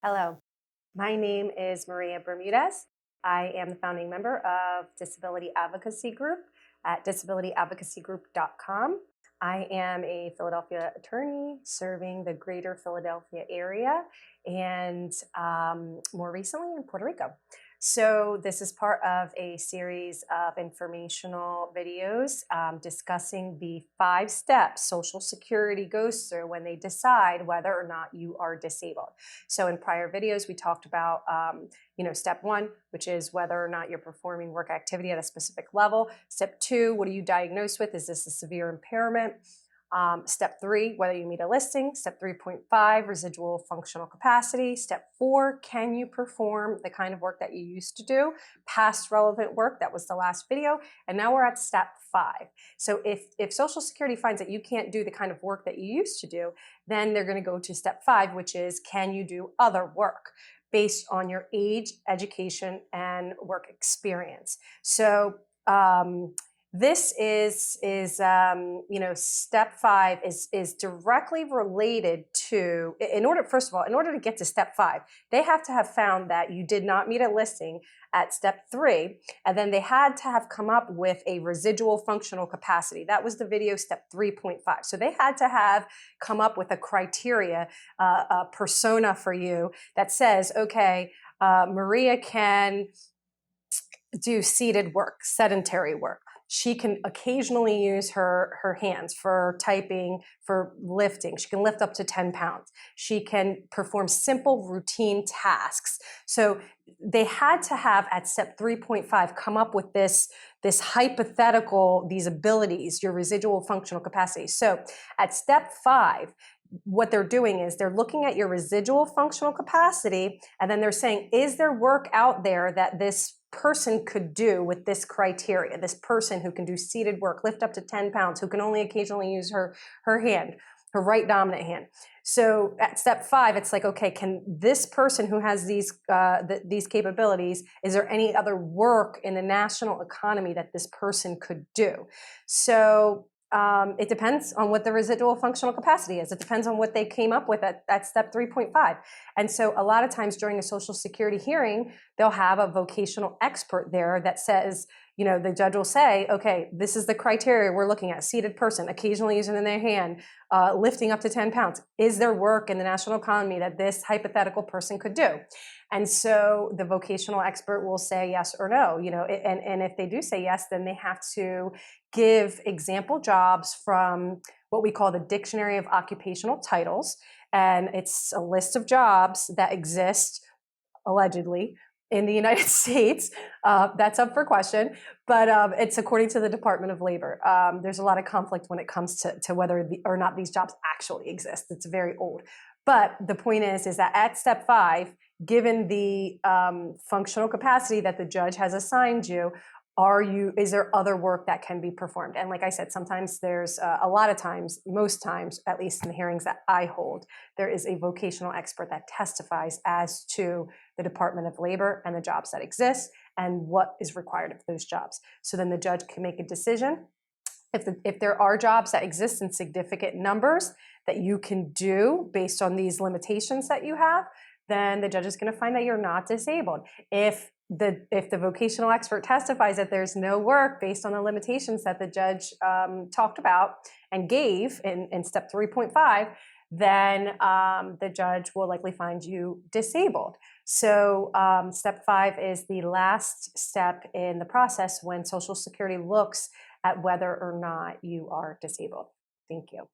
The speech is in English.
Hello, my name is Maria Bermudez. I am the founding member of Disability Advocacy Group at disabilityadvocacygroup.com. I am a Philadelphia attorney serving the greater Philadelphia area and more recently in Puerto Rico. So this is part of a series of informational videos discussing the 5 steps Social Security goes through when they decide whether or not you are disabled. So in prior videos, we talked about, step 1, which is whether or not you're performing work activity at a specific level. Step 2, what are you diagnosed with? Is this a severe impairment? Step 3, whether you meet a listing. Step 3.5, residual functional capacity. Step 4, can you perform the kind of work that you used to do? Past relevant work, that was the last video. And now we're at step 5. So if Social Security finds that you can't do the kind of work that you used to do, then they're going to go to step 5, which is, can you do other work based on your age, education, and work experience? So this is step 5 is directly related to, first of all, in order to get to step 5, they have to have found that you did not meet a listing at step 3, and then they had to have come up with a residual functional capacity. That was the video step 3.5. So they had to have come up with a criteria, a persona for you that says, okay, Maria can do seated work, sedentary work. She can occasionally use her hands for typing, for lifting. She can lift up to 10 pounds. She can perform simple routine tasks. So they had to have at step 3.5 come up with this hypothetical, these abilities, your residual functional capacity. So at step 5, what they're doing is they're looking at your residual functional capacity, and then they're saying, is there work out there that this person could do with this criteria? This person who can do seated work, lift up to 10 pounds, who can only occasionally use her hand, her right dominant hand. So at step 5, it's like, okay, can this person who has these capabilities, is there any other work in the national economy that this person could do? So it depends on what the residual functional capacity is. It depends on what they came up with at step 3.5. And so a lot of times during a Social Security hearing, they'll have a vocational expert there that says, the judge will say, okay, this is the criteria we're looking at. Seated person, occasionally using in their hand, lifting up to 10 pounds. Is there work in the national economy that this hypothetical person could do? And so the vocational expert will say yes or no, and if they do say yes, then they have to give example jobs from what we call the Dictionary of Occupational Titles. And it's a list of jobs that exist, allegedly, in the United States. That's up for question, but it's according to the Department of Labor. There's a lot of conflict when it comes to whether or not these jobs actually exist. It's very old. But the point is that at step 5, given the functional capacity that the judge has assigned you, is there other work that can be performed? And like I said, sometimes there's a lot of times, most times, at least in the hearings that I hold, there is a vocational expert that testifies as to the Department of Labor and the jobs that exist and what is required of those jobs. So then the judge can make a decision. If there are jobs that exist in significant numbers that you can do based on these limitations that you have, then the judge is going to find that you're not disabled. If the vocational expert testifies that there's no work based on the limitations that the judge talked about and gave in step 3.5, then the judge will likely find you disabled. So step 5 is the last step in the process when Social Security looks at whether or not you are disabled. Thank you.